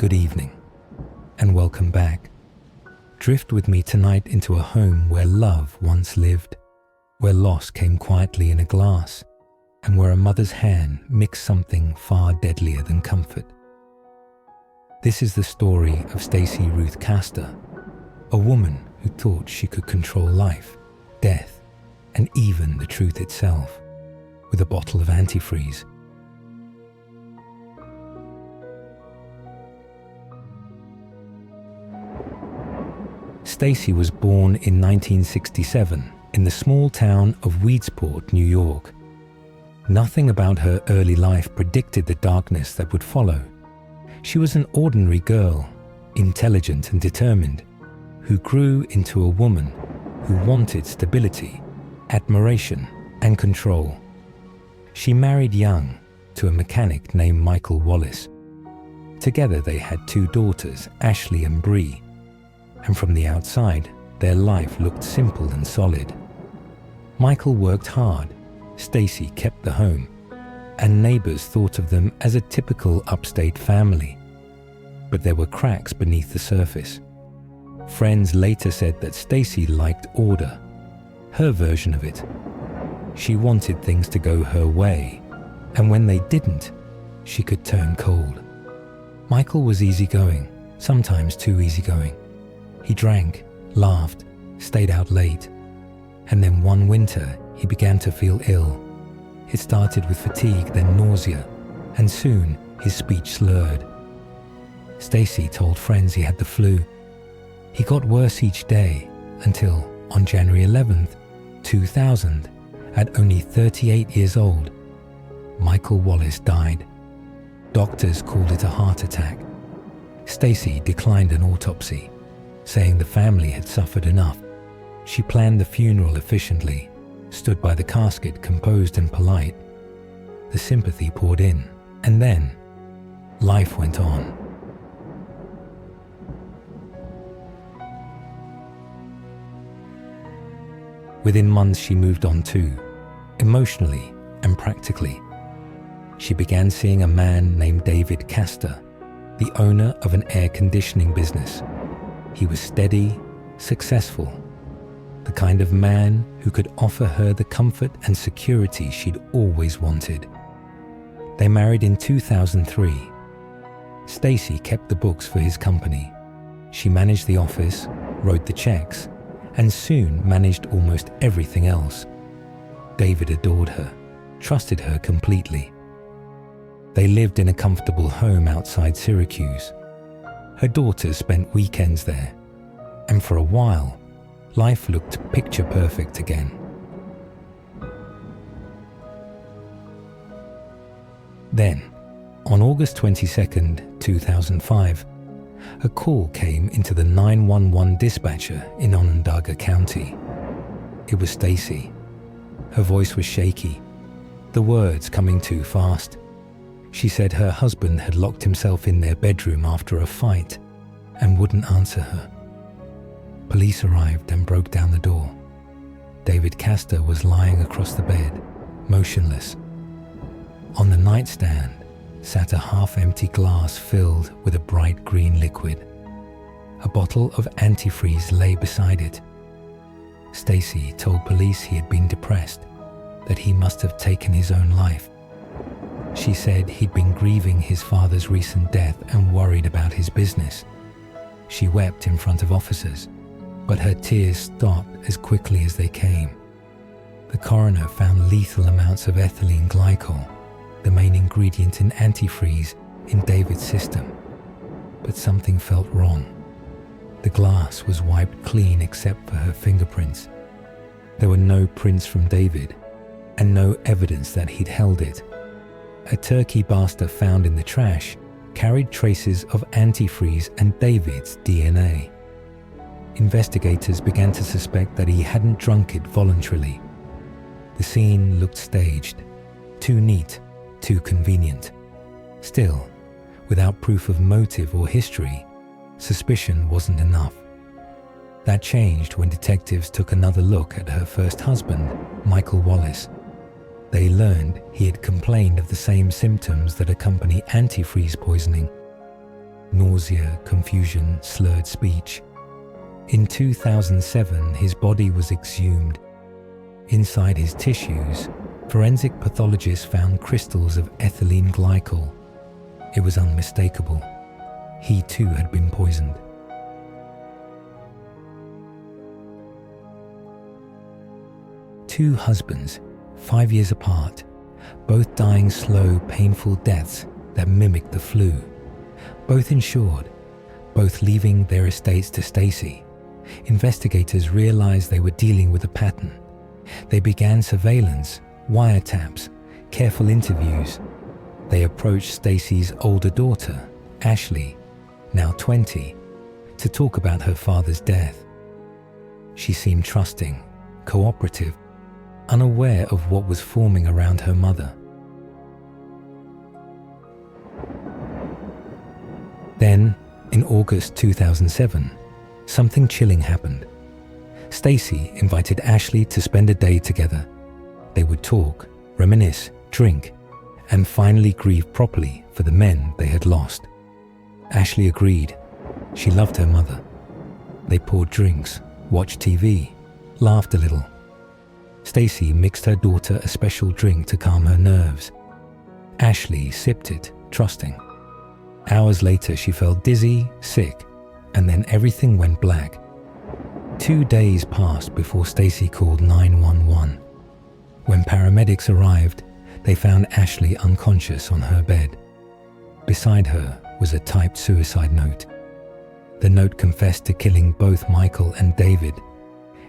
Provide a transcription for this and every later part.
Good evening, and welcome back. Drift with me tonight into a home where love once lived, where loss came quietly in a glass, and where a mother's hand mixed something far deadlier than comfort. This is the story of Stacey Ruth Castor, a woman who thought she could control life, death, and even the truth itself with a bottle of antifreeze. Stacey was born in 1967 in the small town of Weedsport, New York. Nothing about her early life predicted the darkness that would follow. She was an ordinary girl, intelligent and determined, who grew into a woman who wanted stability, admiration, and control. She married young to a mechanic named Michael Wallace. Together they had 2 daughters, Ashley and Bree, and from the outside, their life looked simple and solid. Michael worked hard, Stacey kept the home, and neighbors thought of them as a typical upstate family. But there were cracks beneath the surface. Friends later said that Stacey liked order, her version of it. She wanted things to go her way, and when they didn't, she could turn cold. Michael was easygoing, sometimes too easygoing. He drank, laughed, stayed out late, and then one winter he began to feel ill. It started with fatigue, then nausea, and soon his speech slurred. Stacey told friends he had the flu. He got worse each day until, on January 11th, 2000, at only 38 years old, Michael Wallace died. Doctors called it a heart attack. Stacey declined an autopsy, saying the family had suffered enough. She planned the funeral efficiently, stood by the casket composed and polite. The sympathy poured in, and then life went on. Within months she moved on too, emotionally and practically. She began seeing a man named David Castor, the owner of an air conditioning business. He was steady, successful, the kind of man who could offer her the comfort and security she'd always wanted. They married in 2003. Stacey kept the books for his company. She managed the office, wrote the checks, and soon managed almost everything else. David adored her, trusted her completely. They lived in a comfortable home outside Syracuse. Her daughters spent weekends there, and for a while, life looked picture perfect again. Then, on August 22nd, 2005, a call came into the 911 dispatcher in Onondaga County. It was Stacey. Her voice was shaky, the words coming too fast. She said her husband had locked himself in their bedroom after a fight and wouldn't answer her. Police arrived and broke down the door. David Castor was lying across the bed, motionless. On the nightstand sat a half-empty glass filled with a bright green liquid. A bottle of antifreeze lay beside it. Stacey told police he had been depressed, that he must have taken his own life. She said he'd been grieving his father's recent death and worried about his business. She wept in front of officers, but her tears stopped as quickly as they came. The coroner found lethal amounts of ethylene glycol, the main ingredient in antifreeze, in David's system. But something felt wrong. The glass was wiped clean except for her fingerprints. There were no prints from David, and no evidence that he'd held it. A turkey baster found in the trash carried traces of antifreeze and David's DNA. Investigators began to suspect that he hadn't drunk it voluntarily. The scene looked staged, too neat, too convenient. Still, without proof of motive or history, suspicion wasn't enough. That changed when detectives took another look at her first husband, Michael Wallace. They learned he had complained of the same symptoms that accompany antifreeze poisoning. nausea, confusion, slurred speech. In 2007, his body was exhumed. Inside his tissues, forensic pathologists found crystals of ethylene glycol. It was unmistakable. He too had been poisoned. Two husbands, 5 years apart, both dying slow, painful deaths that mimicked the flu. Both insured, both leaving their estates to Stacey. Investigators realized they were dealing with a pattern. They began surveillance, wiretaps, careful interviews. They approached Stacey's older daughter, Ashley, now 20, to talk about her father's death. She seemed trusting, cooperative, unaware of what was forming around her mother. Then, in August 2007, something chilling happened. Stacey invited Ashley to spend a day together. They would talk, reminisce, drink, and finally grieve properly for the men they had lost. Ashley agreed. She loved her mother. They poured drinks, watched TV, laughed a little. Stacey mixed her daughter a special drink to calm her nerves. Ashley sipped it, trusting. Hours later, she felt dizzy, sick, and then everything went black. 2 days passed before Stacey called 911. When paramedics arrived, they found Ashley unconscious on her bed. Beside her was a typed suicide note. The note confessed to killing both Michael and David,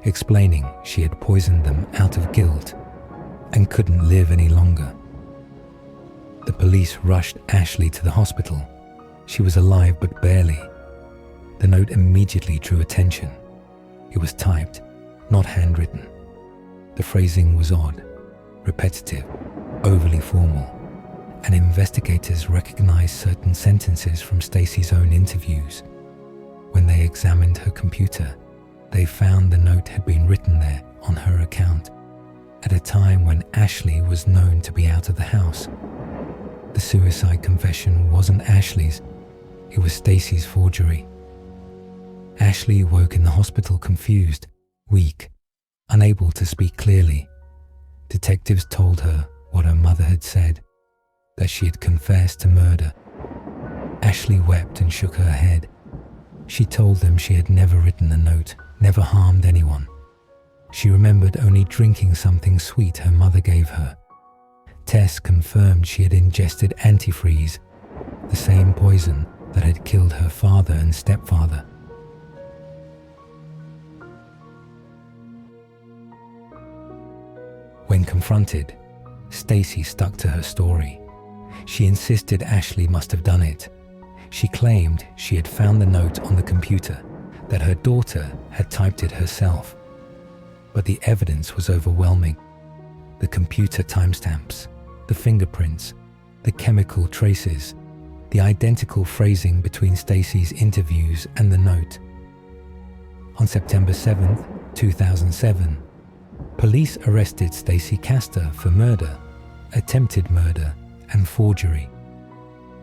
explaining she had poisoned them out of guilt and couldn't live any longer. The police rushed Ashley to the hospital. She was alive but barely. The note immediately drew attention. It was typed, not handwritten. The phrasing was odd, repetitive, overly formal, and investigators recognized certain sentences from Stacey's own interviews. When they examined her computer, they found the note had been written there on her account, at a time when Ashley was known to be out of the house. The suicide confession wasn't Ashley's, it was Stacey's forgery. Ashley woke in the hospital confused, weak, unable to speak clearly. Detectives told her what her mother had said, that she had confessed to murder. Ashley wept and shook her head. She told them she had never written the note, never harmed anyone. She remembered only drinking something sweet her mother gave her. Tests confirmed she had ingested antifreeze, the same poison that had killed her father and stepfather. When confronted, Stacey stuck to her story. She insisted Ashley must have done it. She claimed she had found the note on the computer, that her daughter had typed it herself. But the evidence was overwhelming. The computer timestamps, the fingerprints, the chemical traces, the identical phrasing between Stacey's interviews and the note. On September 7th, 2007, police arrested Stacey Castor for murder, attempted murder, and forgery.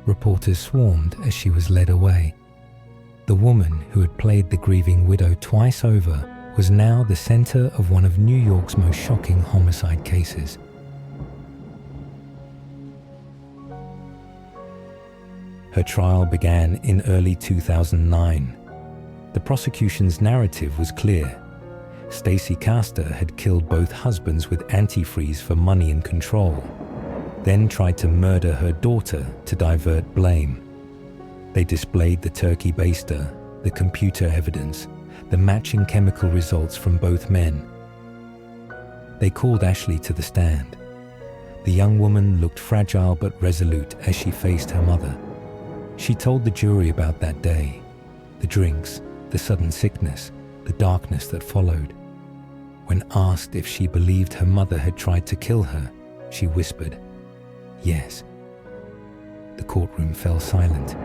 Reporters swarmed as she was led away. The woman who had played the grieving widow twice over was now the center of one of New York's most shocking homicide cases. Her trial began in early 2009. The prosecution's narrative was clear. Stacey Castor had killed both husbands with antifreeze for money and control, then tried to murder her daughter to divert blame. They displayed the turkey baster, the computer evidence, the matching chemical results from both men. They called Ashley to the stand. The young woman looked fragile but resolute as she faced her mother. She told the jury about that day, the drinks, the sudden sickness, the darkness that followed. When asked if she believed her mother had tried to kill her, she whispered, "Yes." The courtroom fell silent.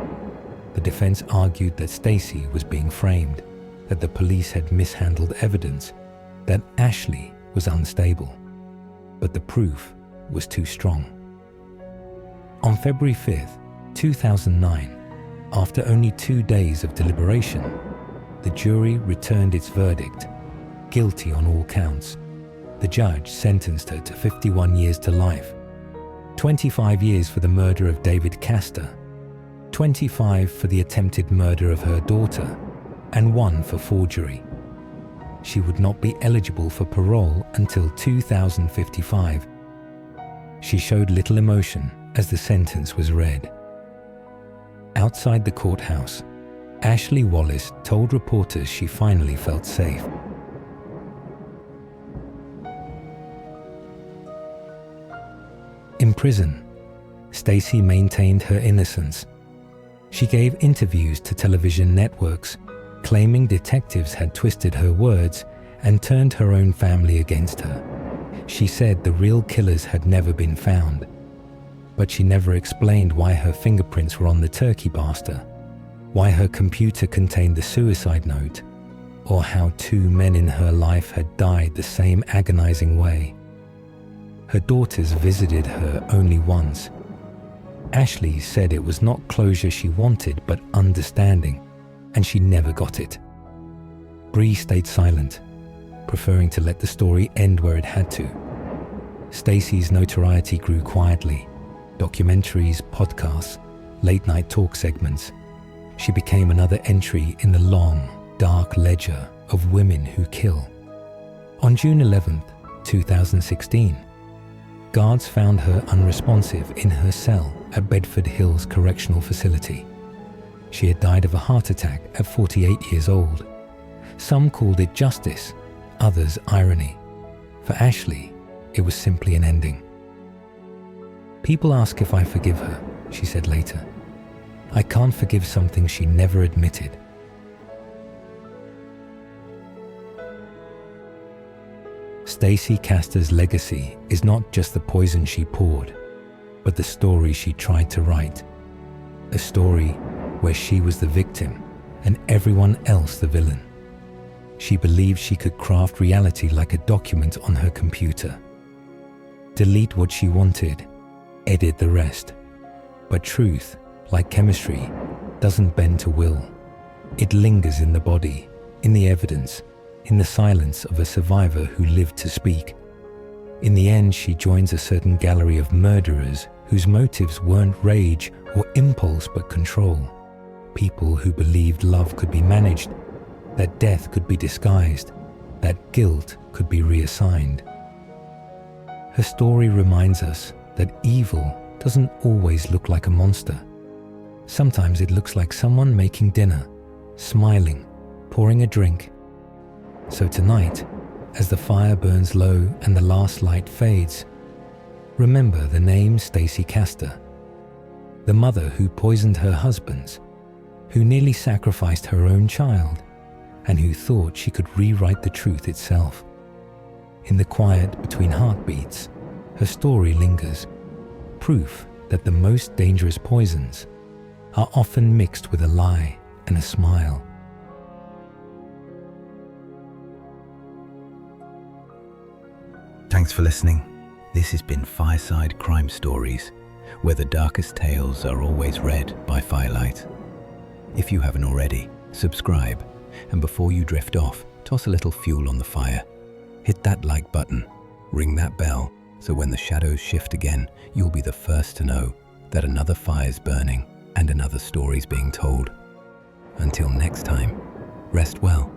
The defense argued that Stacey was being framed, that the police had mishandled evidence, that Ashley was unstable. But the proof was too strong. On February 5th, 2009, After only 2 days of deliberation, the jury returned its verdict, guilty on all counts. The judge sentenced her to 51 years to life, 25 years for the murder of David Castor, 25 for the attempted murder of her daughter, and 1 for forgery. She would not be eligible for parole until 2055. She showed little emotion as the sentence was read. Outside the courthouse, Ashley Wallace told reporters she finally felt safe. In prison, Stacey maintained her innocence. She gave interviews to television networks, claiming detectives had twisted her words and turned her own family against her. She said the real killers had never been found, but she never explained why her fingerprints were on the turkey baster, why her computer contained the suicide note, or how 2 men in her life had died the same agonizing way. Her daughters visited her only once. Ashley said it was not closure she wanted, but understanding, and she never got it. Bree stayed silent, preferring to let the story end where it had to. Stacey's notoriety grew quietly. Documentaries, podcasts, late-night talk segments. She became another entry in the long, dark ledger of women who kill. On June 11, 2016, guards found her unresponsive in her cell at Bedford Hills Correctional Facility. She had died of a heart attack at 48 years old. Some called it justice, others irony. For Ashley, it was simply an ending. "People ask if I forgive her," she said later. "I can't forgive something she never admitted." Stacey Castor's legacy is not just the poison she poured, but the story she tried to write. A story where she was the victim and everyone else the villain. She believed she could craft reality like a document on her computer. Delete what she wanted, edit the rest. But truth, like chemistry, doesn't bend to will. It lingers in the body, in the evidence, in the silence of a survivor who lived to speak. In the end, she joins a certain gallery of murderers whose motives weren't rage or impulse but control. People who believed love could be managed, that death could be disguised, that guilt could be reassigned. Her story reminds us that evil doesn't always look like a monster. Sometimes it looks like someone making dinner, smiling, pouring a drink. So tonight, as the fire burns low and the last light fades, remember the name Stacey Castor, the mother who poisoned her husbands, who nearly sacrificed her own child, and who thought she could rewrite the truth itself. In the quiet between heartbeats, her story lingers, proof that the most dangerous poisons are often mixed with a lie and a smile. Thanks for listening. This has been Fireside Crime Stories, where the darkest tales are always read by firelight. If you haven't already, subscribe, and before you drift off, toss a little fuel on the fire. Hit that like button, ring that bell, so when the shadows shift again, you'll be the first to know that another fire's burning and another story's being told. Until next time, rest well.